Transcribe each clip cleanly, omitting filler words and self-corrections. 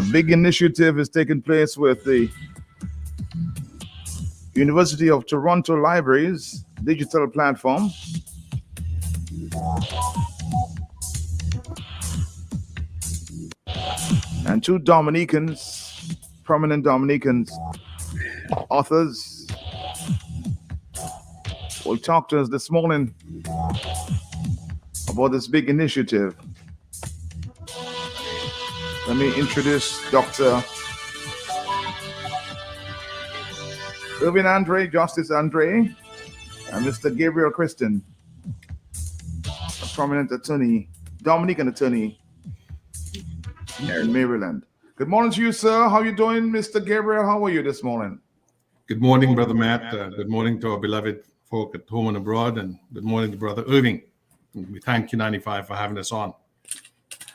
A big initiative is taking place with the University of Toronto Libraries digital platform. And two Dominicans, prominent Dominicans, authors, will talk to us this morning about this big initiative. Let me introduce Dr. Irvin Andre, Justice Andre, and Mr. Gabriel Christian, a prominent attorney, Dominican attorney in Maryland. Good morning to you, sir. How are you doing, Mr. Gabriel? How are you this morning? Good morning, Brother Matt. Good morning to our beloved folk at home and abroad, and good morning to Brother Irving. We thank you, 95, for having us on.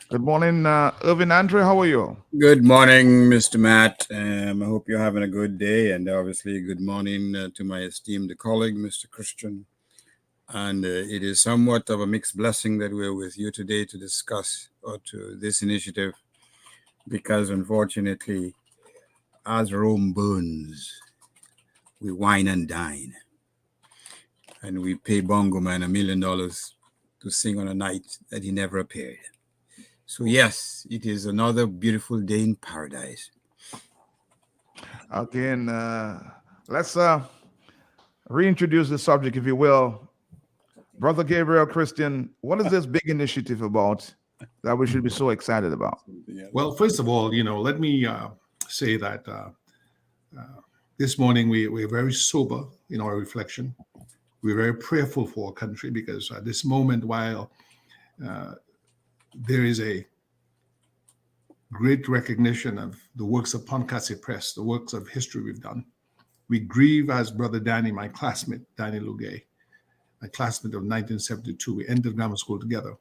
Good morning, Irvin Andre. How are you? Good morning, Mr. Matt. I hope you're having a good day, and obviously good morning to my esteemed colleague, Mr. Christian. And it is somewhat of a mixed blessing that we're with you today to discuss this initiative, because unfortunately, as Rome burns, we wine and dine, and we pay Bongo Man $1 million to sing on a night that he never appeared. So yes, it is another beautiful day in paradise. Again, let's reintroduce the subject, if you will. Brother Gabriel Christian, what is this big initiative about that we should be so excited about? Well, first of all, let me say that this morning we're very sober in our reflection. We're very prayerful for our country, because at this moment, while there is a great recognition of the works of Casse Press, the works of history we've done, we grieve as Brother Danny, my classmate, Danny Lugay, my classmate of 1972. We entered grammar school together.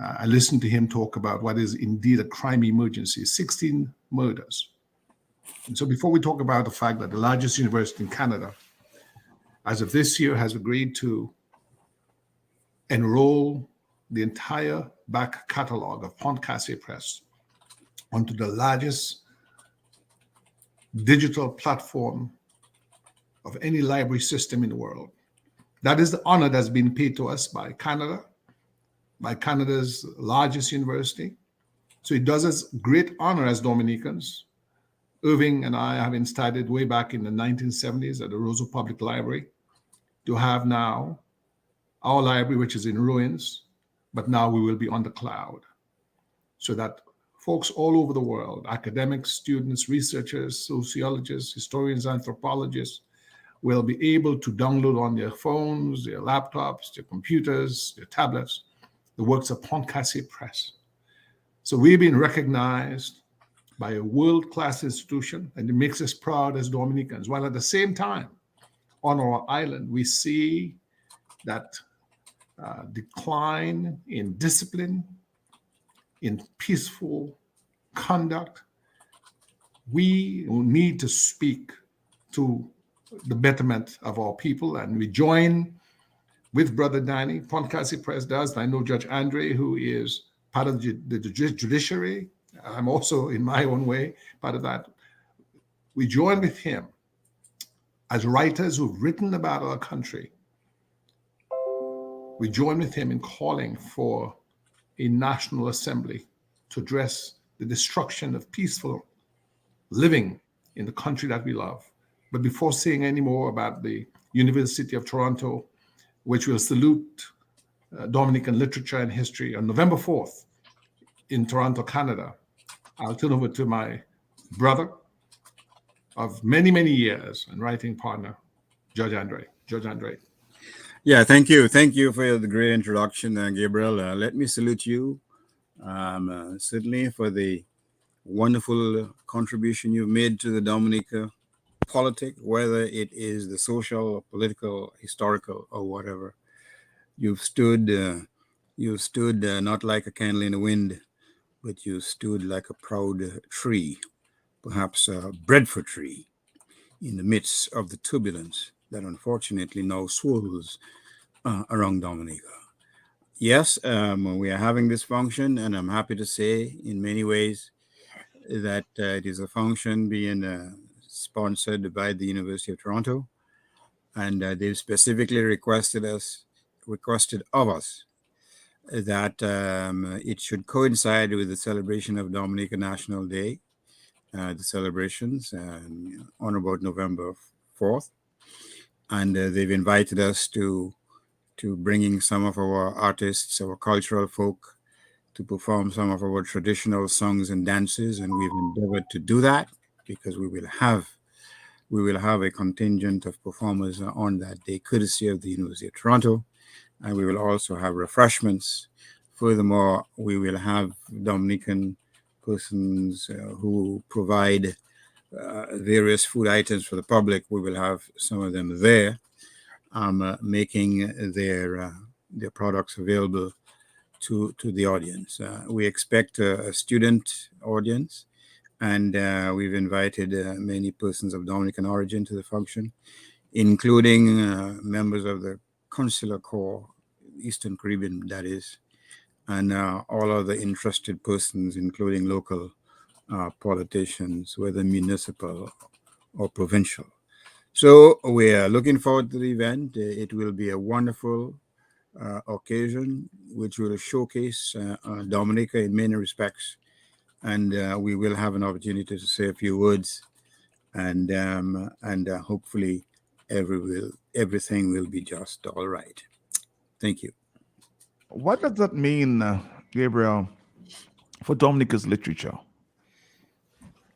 I listened to him talk about what is indeed a crime emergency, 16 murders. And so before we talk about the fact that the largest university in Canada, as of this year, has agreed to enroll the entire back catalog of Casse Press onto the largest digital platform of any library system in the world. That is the honor that's been paid to us by Canada, by Canada's largest university. So it does us great honor as Dominicans. Irving and I, having started way back in the 1970s at the Roseau Public Library, to have now our library, which is in ruins, but now we will be on the cloud, so that folks all over the world, academics, students, researchers, sociologists, historians, anthropologists, will be able to download on their phones, their laptops, their computers, their tablets, the works of Casse Press. So we've been recognized by a world-class institution, and it makes us proud as Dominicans, while at the same time, on our island, we see that decline in discipline, in peaceful conduct. We need to speak to the betterment of our people, and we join with Brother Danny. Casse Press does. I know Judge Andre, who is part of the judiciary. I'm also, in my own way, part of that. We join with him as writers who've written about our country. We join with him in calling for a national assembly to address the destruction of peaceful living in the country that we love. But before saying any more about the University of Toronto, which will salute Dominican literature and history on November 4th in Toronto, Canada, I'll turn over to my brother of many, many years and writing partner, Judge Andre. Judge Andre. Yeah, thank you. Thank you for the great introduction, Gabriel. Let me salute you, certainly for the wonderful contribution you've made to the Dominica politic, whether it is the social, political, historical, or whatever. You've stood not like a candle in the wind, but you stood like a proud tree, perhaps a breadfruit tree, in the midst of the turbulence that unfortunately now swirls around Dominica. Yes, we are having this function, and I'm happy to say, in many ways, that it is a function being sponsored by the University of Toronto, and they've specifically requested of us that it should coincide with the celebration of Dominica National Day, the celebrations on about November 4th, and they've invited us to bringing some of our artists, our cultural folk, to perform some of our traditional songs and dances, and we've endeavored to do that because we will have a contingent of performers on that day, courtesy of the University of Toronto, and we will also have refreshments. Furthermore, we will have Dominican persons who provide various food items for the public. We will have some of them there, making their products available to the audience. We expect a student audience, and we've invited many persons of Dominican origin to the function, including members of the Consular Corps, Eastern Caribbean, that is, and all other interested persons, including local politicians, whether municipal or provincial. So we are looking forward to the event. It will be a wonderful occasion, which will showcase Dominica in many respects, and we will have an opportunity to say a few words, and hopefully everything will be just all right. Thank you. What does that mean, Gabriel, for Dominica's literature?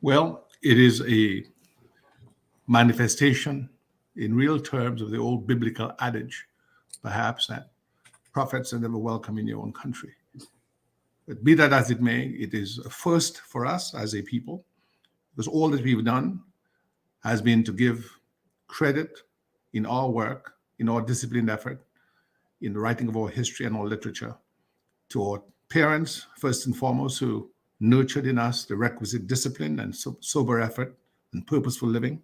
Well, it is a manifestation in real terms of the old biblical adage, perhaps, that prophets are never welcome in your own country. But be that as it may, it is a first for us as a people, because all that we've done has been to give credit in our work, in our disciplined effort, in the writing of our history and our literature, to our parents, first and foremost, who nurtured in us the requisite discipline and sober effort and purposeful living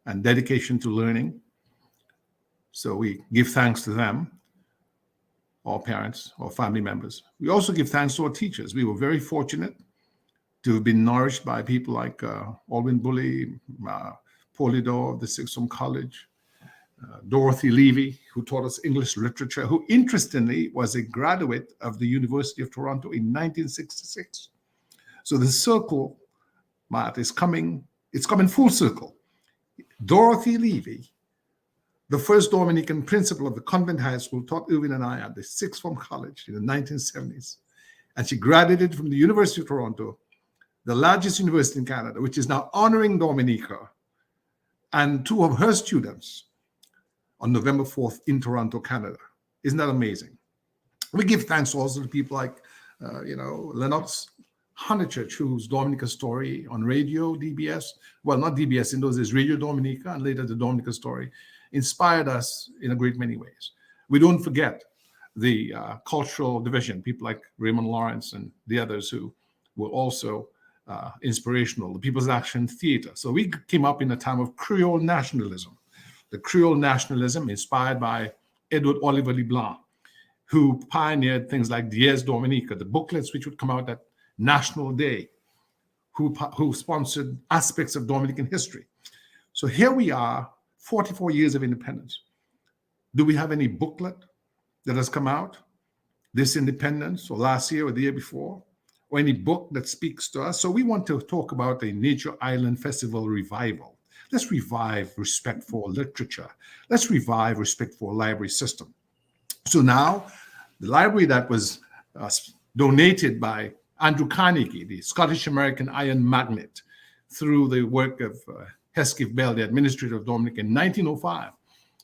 and dedication to learning. So we give thanks to them, our parents, our family members. We also give thanks to our teachers. We were very fortunate to have been nourished by people like Alwyn Bully, Polydor of the Sixth Form College, Dorothy Levy, who taught us English literature, who interestingly was a graduate of the University of Toronto in 1966. So the circle, Matt, it's coming full circle. Dorothy Levy, the first Dominican principal of the convent high school, taught Irvin and I at the Sixth Form College in the 1970s. And she graduated from the University of Toronto, the largest university in Canada, which is now honoring Dominica and two of her students on November 4th in Toronto, Canada. Isn't that amazing? We give thanks also to people like, Lennox Honeychurch, whose Dominica Story on radio, DBS, well, not DBS in those days, Radio Dominica, and later the Dominica Story, inspired us in a great many ways. We don't forget the cultural division, people like Raymond Lawrence and the others who were also inspirational, the People's Action Theater. So we came up in a time of Creole nationalism. The Creole nationalism inspired by Edward Oliver LeBlanc, who pioneered things like Diez Dominica, the booklets which would come out at National Day, who sponsored aspects of Dominican history. So here we are, 44 years of independence. Do we have any booklet that has come out this independence or last year or the year before, or any book that speaks to us? So we want to talk about the Nature Island Festival revival. Let's revive respect for literature. Let's revive respect for a library system. So now the library that was donated by Andrew Carnegie, the Scottish American iron magnate, through the work of Hesketh Bell, the administrator of Dominica in 1905,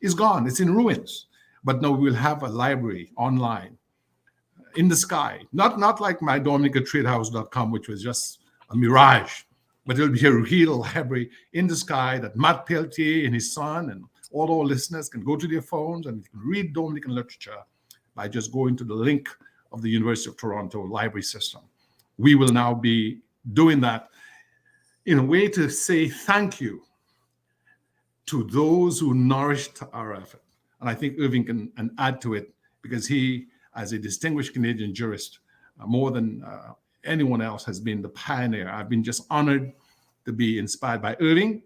is gone. It's in ruins. But now we'll have a library online in the sky, not like my DominicaTradehouse.com, which was just a mirage, but it'll be a real library in the sky that Matt Peltier and his son and all our listeners can go to their phones and read Dominican literature by just going to the link of the University of Toronto library system. We will now be doing that in a way to say thank you to those who nourished our effort. And I think Irvin can add to it, because he, as a distinguished Canadian jurist, more than anyone else has been the pioneer. I've been just honored to be inspired by Irving.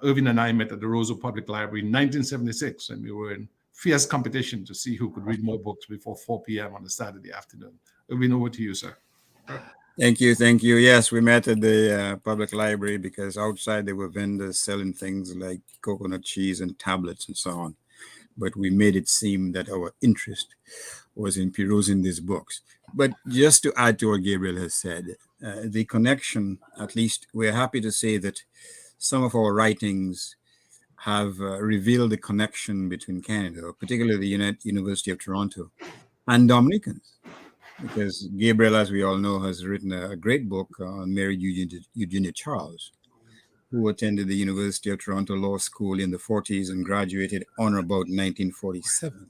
Irvin and I met at the Roseau Public Library in 1976, and we were in fierce competition to see who could read more books before 4 p.m. on a Saturday afternoon. Irvin, over to you, sir. Thank you, thank you. Yes, we met at the public library because outside there were vendors selling things like coconut cheese and tablets and so on. But we made it seem that our interest was in perusing these books. But just to add to what Gabriel has said, the connection, at least we're happy to say that some of our writings have revealed the connection between Canada, particularly the University of Toronto, and Dominicans. Because Gabriel, as we all know, has written a great book on Mary Eugenia Charles, who attended the University of Toronto Law School in the 40s and graduated on or about 1947.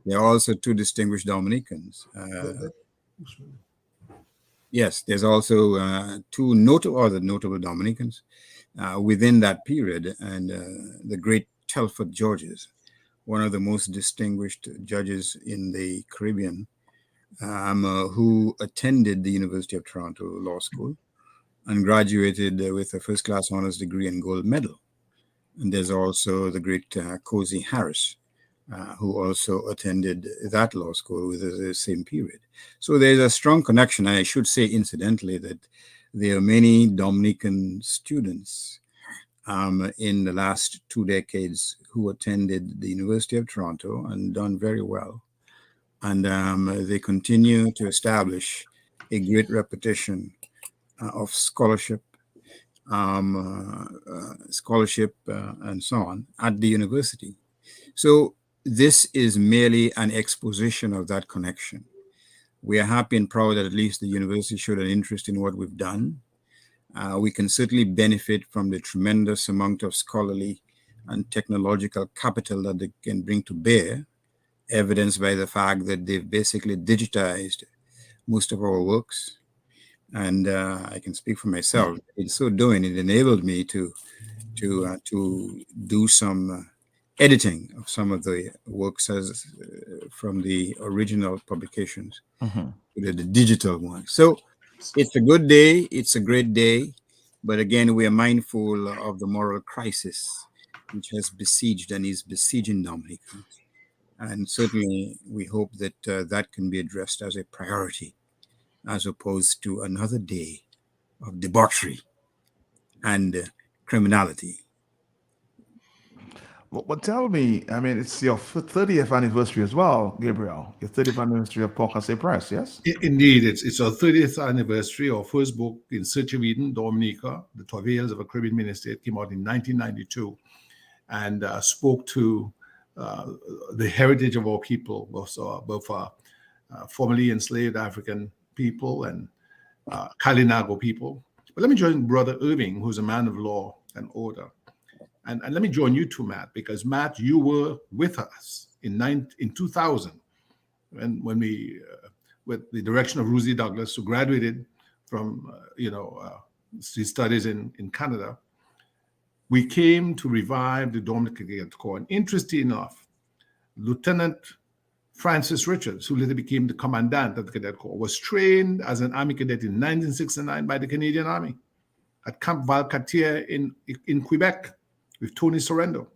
There are also two distinguished Dominicans. Yes, there's also two other notable Dominicans within that period, and the great Telford Georges, one of the most distinguished judges in the Caribbean, who attended the University of Toronto Law School and graduated with a first-class honors degree and gold medal. And there's also the great Cozy Harris, who also attended that law school with the same period. So there's a strong connection. I should say, incidentally, that there are many Dominican students in the last 2 decades who attended the University of Toronto and done very well. And they continue to establish a great reputation of scholarship, and so on at the university. So this is merely an exposition of that connection. We are happy and proud that at least the university showed an interest in what we've done. We can certainly benefit from the tremendous amount of scholarly and technological capital that they can bring to bear, evidenced by the fact that they've basically digitized most of our works. And I can speak for myself. In so doing, it enabled me to do some editing of some of the works as from the original publications to the digital one. So it's a good day. It's a great day. But again, we are mindful of the moral crisis which has besieged and is besieging Dominica. And certainly we hope that that can be addressed as a priority, as opposed to another day of debauchery and criminality. But tell me, I mean, it's your 30th anniversary as well, Gabriel. Your 30th anniversary of Casse Press, yes? Indeed, it's our 30th anniversary. Our first book, In Search of Eden, Dominica, The Travails of a Caribbean Mini-State, came out in 1992 and spoke to the heritage of our people, both formerly enslaved African people and Kalinago people. But let me join Brother Irving, who's a man of law and order. And let me join you too, Matt, because Matt, you were with us in 2000 when we, with the direction of Rosie Douglas, who graduated from, his studies in Canada. We came to revive the Dominican Cadet Corps. And interesting enough, Lieutenant Francis Richards, who later became the commandant of the Cadet Corps, was trained as an Army cadet in 1969 by the Canadian Army at Camp Valcartier in Quebec with Tony Sorrento.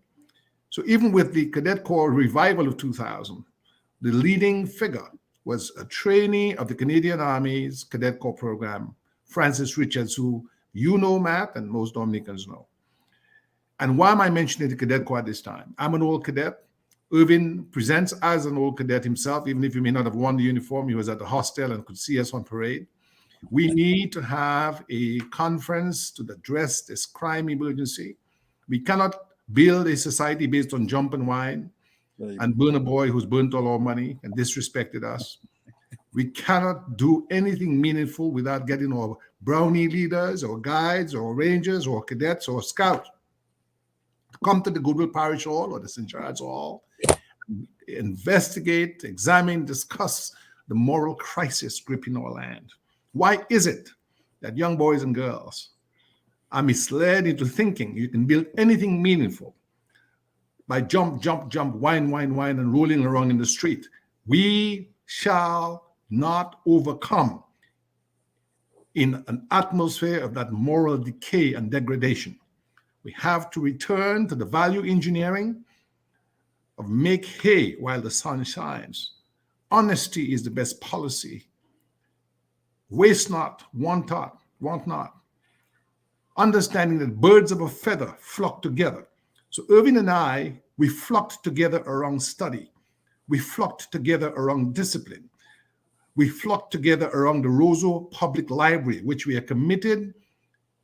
So even with the Cadet Corps revival of 2000, the leading figure was a trainee of the Canadian Army's Cadet Corps program, Francis Richards, who you know, Matt, and most Dominicans know. And why am I mentioning the Cadet Corps at this time? I'm an old cadet. Irvin presents as an old cadet himself, even if he may not have worn the uniform. He was at the hostel and could see us on parade. We need to have a conference to address this crime emergency. We cannot build a society based on jump and wine and burn a boy who's burnt all our money and disrespected us. We cannot do anything meaningful without getting our brownie leaders or guides or rangers or cadets or scouts to come to the Goodwill Parish Hall or the St. Charles Hall, investigate, examine, discuss the moral crisis gripping our land. Why is it that young boys and girls are misled into thinking you can build anything meaningful by jump, whine, and rolling around in the street? We shall not overcome in an atmosphere of that moral decay and degradation. We have to return to the value engineering of make hay while the sun shines. Honesty is the best policy. Waste not, want not. Understanding that birds of a feather flock together. So Irvin and I, we flocked together around study. We flocked together around discipline. We flocked together around the Roseau Public Library, which we are committed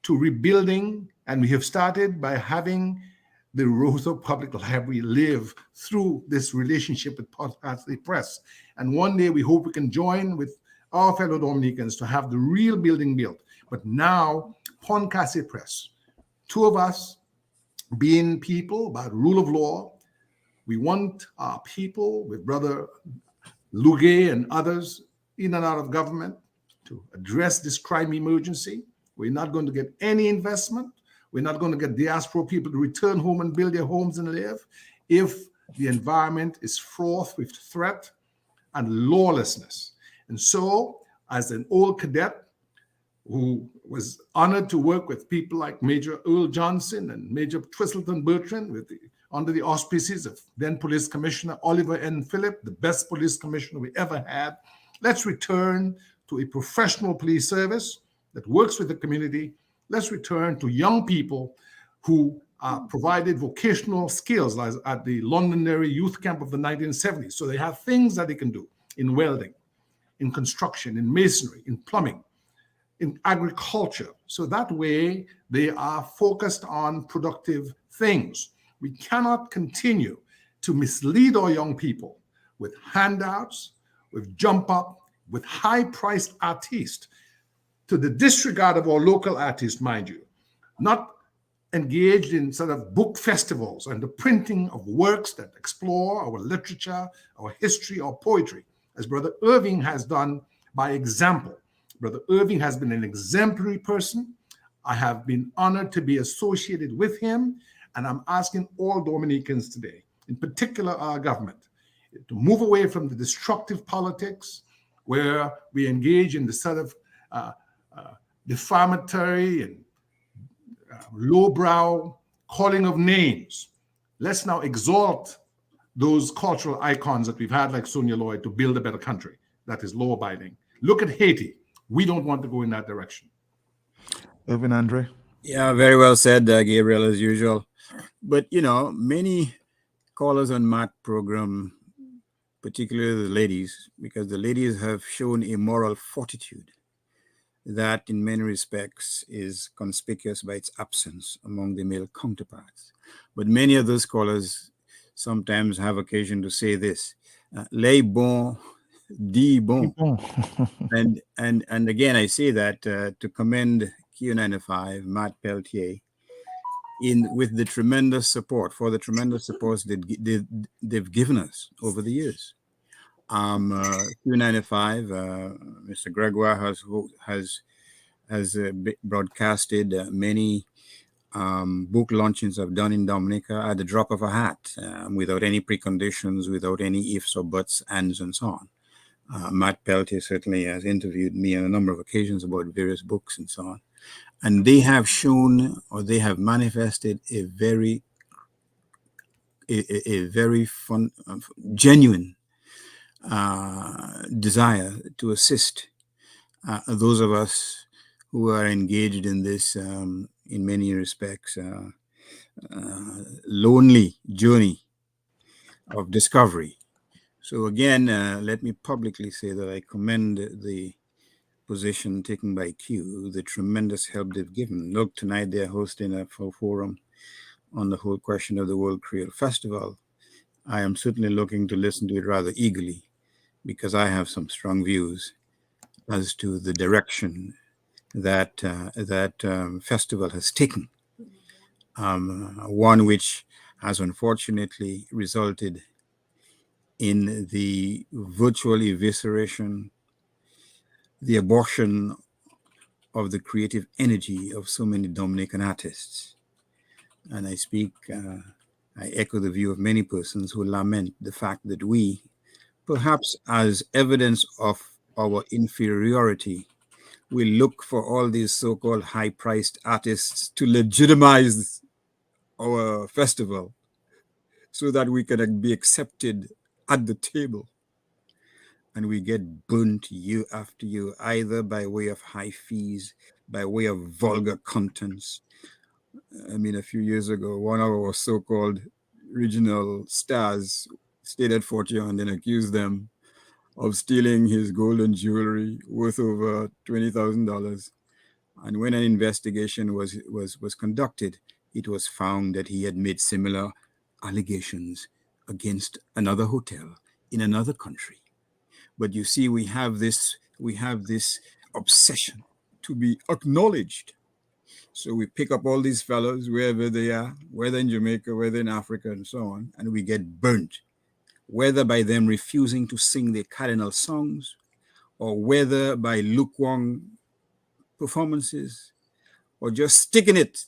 to rebuilding, and we have started by having the Roseau Public Library live through this relationship with Casse Press. And one day we hope we can join with our fellow Dominicans to have the real building built. But now, Casse Press, two of us being people about rule of law, we want our people with Brother Lugue and others in and out of government to address this crime emergency. We're not going to get any investment. We're not going to get diaspora people to return home and build their homes and live if the environment is fraught with threat and lawlessness. And so, as an old cadet who was honored to work with people like Major Earl Johnson and Major Twistleton Bertrand under the auspices of then Police Commissioner Oliver N. Phillip, the best police commissioner we ever had, let's return to a professional police service that works with the community. Let's return to young people who provided vocational skills at the Londonderry Youth Camp of the 1970s. So they have things that they can do in welding, in construction, in masonry, in plumbing, in agriculture. So that way they are focused on productive things. We cannot continue to mislead our young people with handouts, with jump up, with high-priced artists, to the disregard of our local artists, mind you, not engaged in sort of book festivals and the printing of works that explore our literature, our history, our poetry, as Brother Irving has done by example. Brother Irving has been an exemplary person. I have been honored to be associated with him, and I'm asking all Dominicans today, in particular our government, to move away from the destructive politics where we engage in the sort of defamatory and lowbrow calling of names. Let's now exalt those cultural icons that we've had, like Sonia Lloyd, to build a better country that is law-abiding. Look at Haiti. We don't want to go in that direction. Irvin Andre. Yeah, very well said, Gabriel, as usual. But, many callers on Matt program, particularly the ladies, because the ladies have shown a moral fortitude that in many respects is conspicuous by its absence among the male counterparts. But many of those scholars sometimes have occasion to say this, les bons, dit bon. and again, I say that to commend Q95, Matt Peltier, with the tremendous support, they've given us over the years. Q95, Mr. Gregoire has broadcasted many book launchings I've done in Dominica at the drop of a hat, without any preconditions, without any ifs or buts, ands, and so on. Matt Peltier certainly has interviewed me on a number of occasions about various books and so on. And they have shown, or they have manifested a very fun, genuine desire to assist those of us who are engaged in this, in many respects, lonely journey of discovery. So again, let me publicly say that I commend the position taken by Q, the tremendous help they've given. Look, tonight they're hosting a forum on the whole question of the World Creole Festival. I am certainly looking to listen to it rather eagerly, because I have some strong views as to the direction that festival has taken. One which has unfortunately resulted in the virtual evisceration, the abortion of the creative energy of so many Dominican artists. And I echo the view of many persons who lament the fact that we, perhaps as evidence of our inferiority, we look for all these so-called high-priced artists to legitimize our festival so that we can be accepted at the table. And we get burnt year after year, either by way of high fees, by way of vulgar contents. I mean, a few years ago, one of our so-called regional stars stayed at Fort Young and accused them of stealing his golden jewelry worth over $20,000. And when an investigation was conducted, it was found that he had made similar allegations against another hotel in another country. But you see, we have this obsession to be acknowledged. So we pick up all these fellows wherever they are, whether in Jamaica, whether in Africa, and so on, and we get burnt, whether by them refusing to sing their cardinal songs, or whether by lukewarm performances, or just sticking it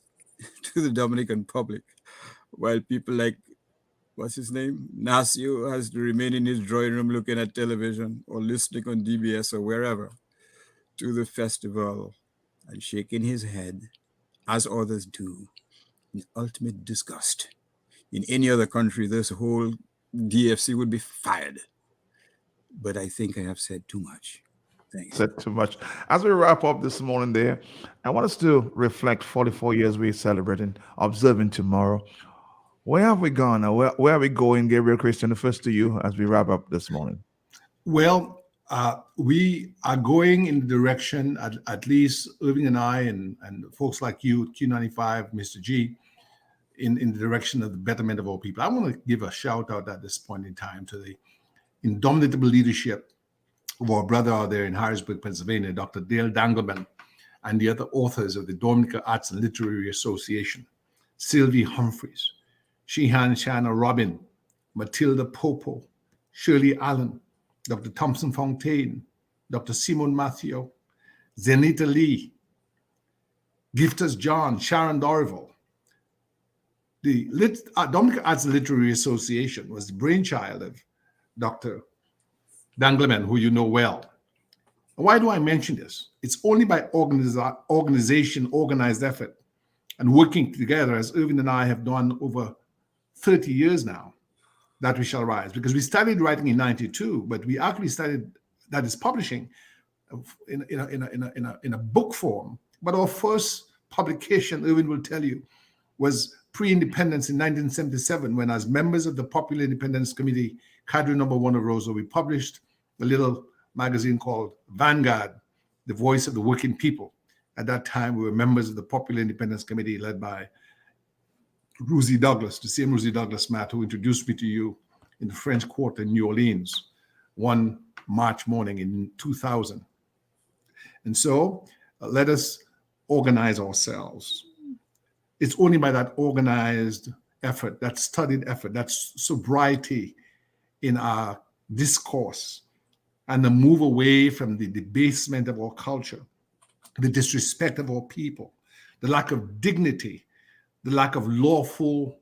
to the Dominican public, while people like, what's his name, Nasio, has to remain in his drawing room looking at television or listening on DBS or wherever to the festival and shaking his head, as others do, in ultimate disgust. In any other country, this whole DFC would be fired. But I think I have said too much. Thanks. Said too much. As we wrap up this morning there, I want us to reflect 44 years we're celebrating, observing tomorrow. Where have we gone? Now, where are we going, Gabriel Christian? The first to you as we wrap up this morning. Well, we are going in the direction, at least Irving and I and folks like you, Q95, Mr. G, in the direction of the betterment of all people. I want to give a shout out at this point in time to the indomitable leadership of our brother out there in Harrisburg, Pennsylvania, Dr. Dale Dangleman, and the other authors of the Dominica Arts and Literary Association, Sylvie Humphreys, Shehan Shanna Robin, Matilda Popo, Shirley Allen, Dr. Thompson Fontaine, Dr. Simon Matthew, Zenita Lee, Giftas John, Sharon Dorval. The Dominica Arts and Literary Association was the brainchild of Dr. Dangleman, who you know well. Why do I mention this? It's only by organization, organized effort, and working together, as Irvin and I have done over 30 years now, that we shall rise. Because we started writing in 92, but we actually started, that is publishing, in a book form. But our first publication, Irvin will tell you, was pre-independence in 1977, when as members of the Popular Independence Committee, cadre number 1 of Roseau, we published a little magazine called Vanguard, the voice of the working people. At that time, we were members of the Popular Independence Committee led by Rosie Douglas, the same Rosie Douglas, Matt, who introduced me to you in the French Quarter in New Orleans one March morning in 2000. And so let us organize ourselves. It's only by that organized effort, that studied effort, that sobriety in our discourse, and the move away from the debasement of our culture, the disrespect of our people, the lack of dignity, the lack of lawful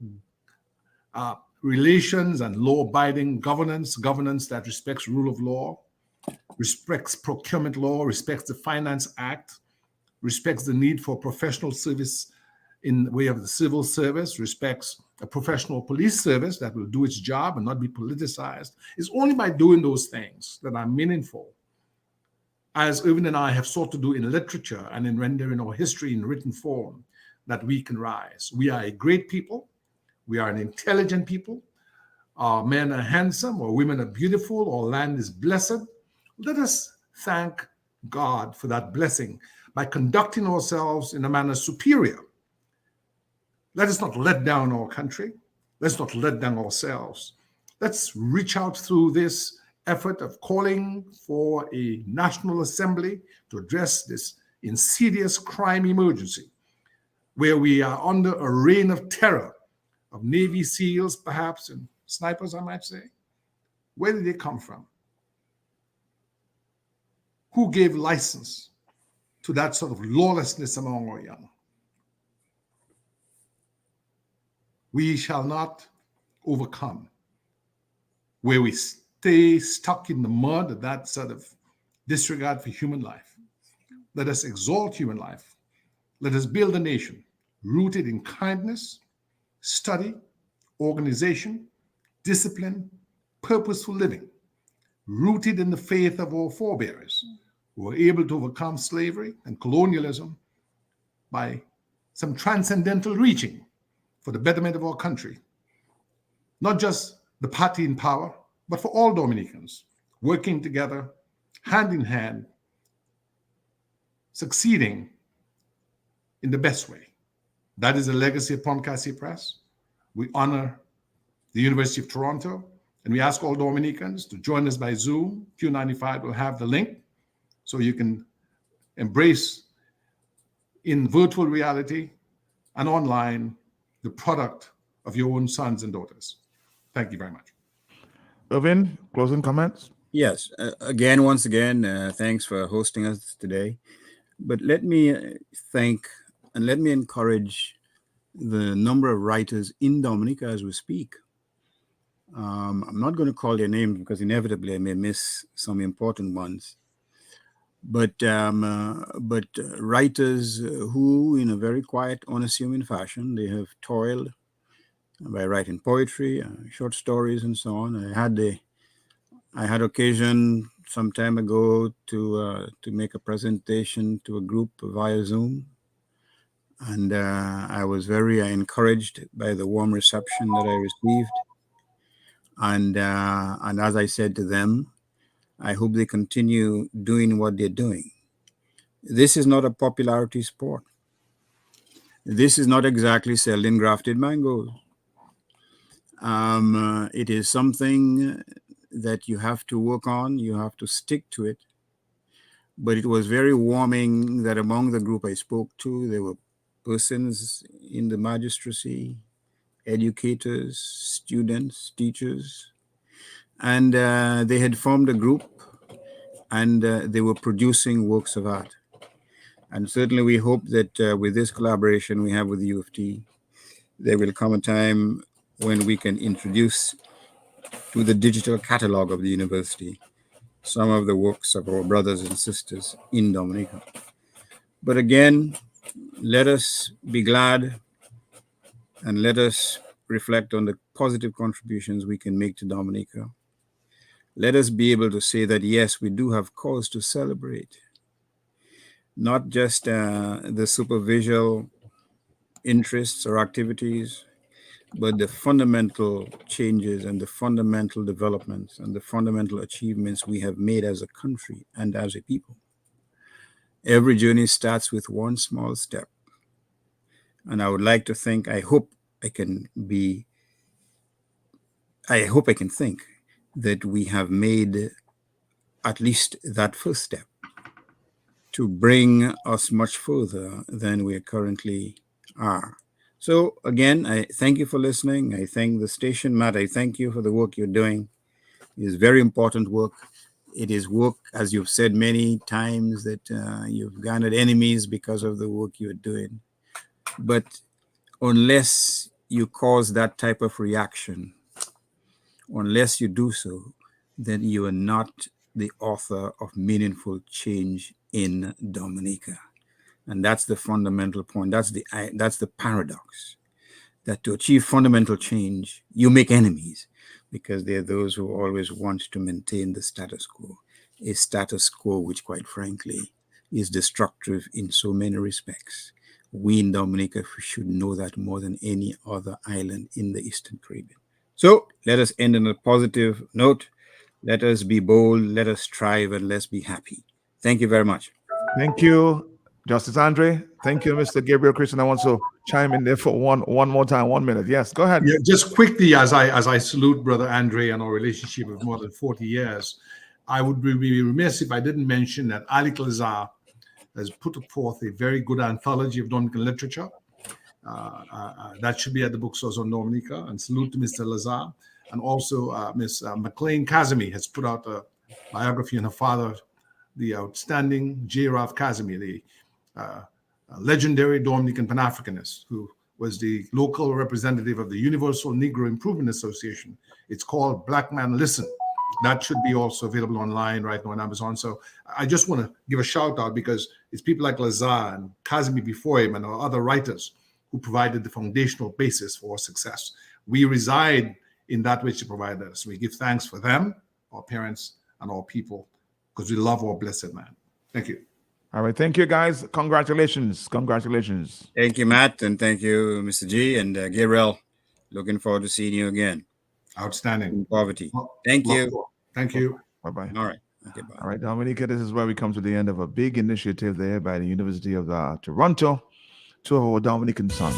relations and law-abiding governance that respects rule of law, respects procurement law, respects the Finance Act, respects the need for professional service in the way of the civil service, respects a professional police service that will do its job and not be politicized. It's only by doing those things that are meaningful, as Irvin and I have sought to do in literature and in rendering our history in written form, that we can rise. We are a great people. We are an intelligent people. Our men are handsome, our women are beautiful, our land is blessed. Let us thank God for that blessing by conducting ourselves in a manner superior. Let us not let down our country. Let's not let down ourselves. Let's reach out through this effort of calling for a National Assembly to address this insidious crime emergency, where we are under a reign of terror, of Navy SEALs, perhaps, and snipers, I might say. Where did they come from? Who gave license to that sort of lawlessness among our young? We shall not overcome where we stay stuck in the mud of that sort of disregard for human life. Let us exalt human life. Let us build a nation rooted in kindness, study, organization, discipline, purposeful living, rooted in the faith of our forebears who were able to overcome slavery and colonialism by some transcendental reaching for the betterment of our country. Not just the party in power, but for all Dominicans working together, hand in hand, succeeding in the best way. That is the legacy upon Casse Press. We honor the University of Toronto, and we ask all Dominicans to join us by Zoom. Q95 will have the link so you can embrace in virtual reality and online the product of your own sons and daughters. Thank you very much. Irvin, closing comments? Yes. Once again, thanks for hosting us today. But let me thank and let me encourage the number of writers in Dominica as we speak. I'm not going to call their names because inevitably I may miss some important ones. But writers who, in a very quiet, unassuming fashion, they have toiled by writing poetry, short stories, and so on. I had occasion some time ago to make a presentation to a group via Zoom, and I was very encouraged by the warm reception that I received. And as I said to them, I hope they continue doing what they're doing. This is not a popularity sport. This is not exactly selling grafted mangoes. It is something that you have to work on. You have to stick to it. But it was very warming that among the group I spoke to, there were persons in the magistracy, educators, students, teachers, and they had formed a group, and they were producing works of art. And certainly we hope that with this collaboration we have with the U of T, there will come a time when we can introduce to the digital catalog of the university some of the works of our brothers and sisters in Dominica. But again, let us be glad and let us reflect on the positive contributions we can make to Dominica. Let us be able to say that, yes, we do have cause to celebrate, not just the superficial interests or activities, but the fundamental changes and the fundamental developments and the fundamental achievements we have made as a country and as a people. Every journey starts with one small step. And I would like to think, I hope I can think that we have made at least that first step to bring us much further than we currently are. So again, I thank you for listening. I thank the station, Matt. I thank you for the work you're doing. It is very important work. It is work, as you've said many times, that you've garnered enemies because of the work you're doing. But unless you cause that type of reaction, unless you do so, then you are not the author of meaningful change in Dominica. And that's the fundamental point. That's the paradox, that to achieve fundamental change, you make enemies, because they're those who always want to maintain the status quo, a status quo which, quite frankly, is destructive in so many respects. We in Dominica should know that more than any other island in the Eastern Caribbean. So let us end on a positive note. Let us be bold, let us strive, and let's be happy. Thank you very much. Thank you, Justice Andre. Thank you, Mr. Gabriel Christian. I want to chime in there for one more time, 1 minute. Yes, go ahead. Yeah, just quickly, as I salute Brother Andre and our relationship of more than 40 years, I would be remiss if I didn't mention that Ali Lazar has put forth a very good anthology of Dominican literature. That should be at the bookstores on Dominica. And salute to Mr. Lazar. And also Miss McLean Kazemi has put out a biography on her father, the outstanding J. Ralph Kazemi, the legendary Dominican Pan-Africanist who was the local representative of the Universal Negro Improvement Association. It's called Black Man Listen. that should be also available online right now on Amazon. So I just want to give a shout out because it's people like Lazar and Kazimi before him and other writers who provided the foundational basis for our success. We reside in that which they provide us. We give thanks for them, our parents, and our people, because we love our blessed man. Thank you. All right. Thank you, guys. Congratulations. Congratulations. Thank you, Matt, and thank you, Mr. G and Gabriel. Looking forward to seeing you again. Outstanding. In poverty. Thank you. Thank you. Bye-bye. All right. Okay, bye. All right, Dominica, this is where we come to the end of a big initiative there by the University of Toronto to our Dominican sons.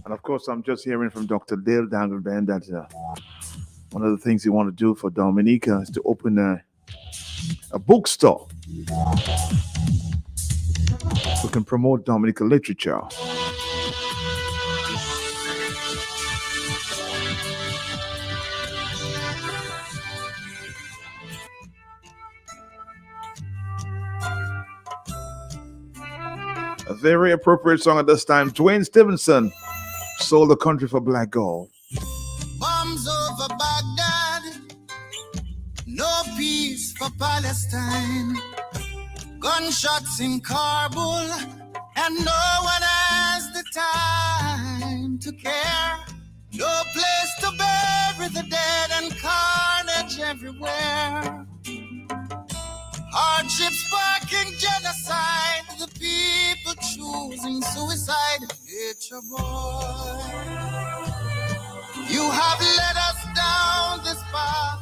And of course, I'm just hearing from Dr. Dale Dangleben that one of the things he want to do for Dominica is to open a bookstore. We can promote Dominica literature. A very appropriate song at this time. Dwayne Stevenson sold the country for black gold. Bombs over Baghdad, no peace for Palestine. Gunshots in Kabul, and no one has the time to care. No place to bury the dead and carnage everywhere. Hardship sparking genocide, the people choosing suicide. It's your boy. You have led us down this path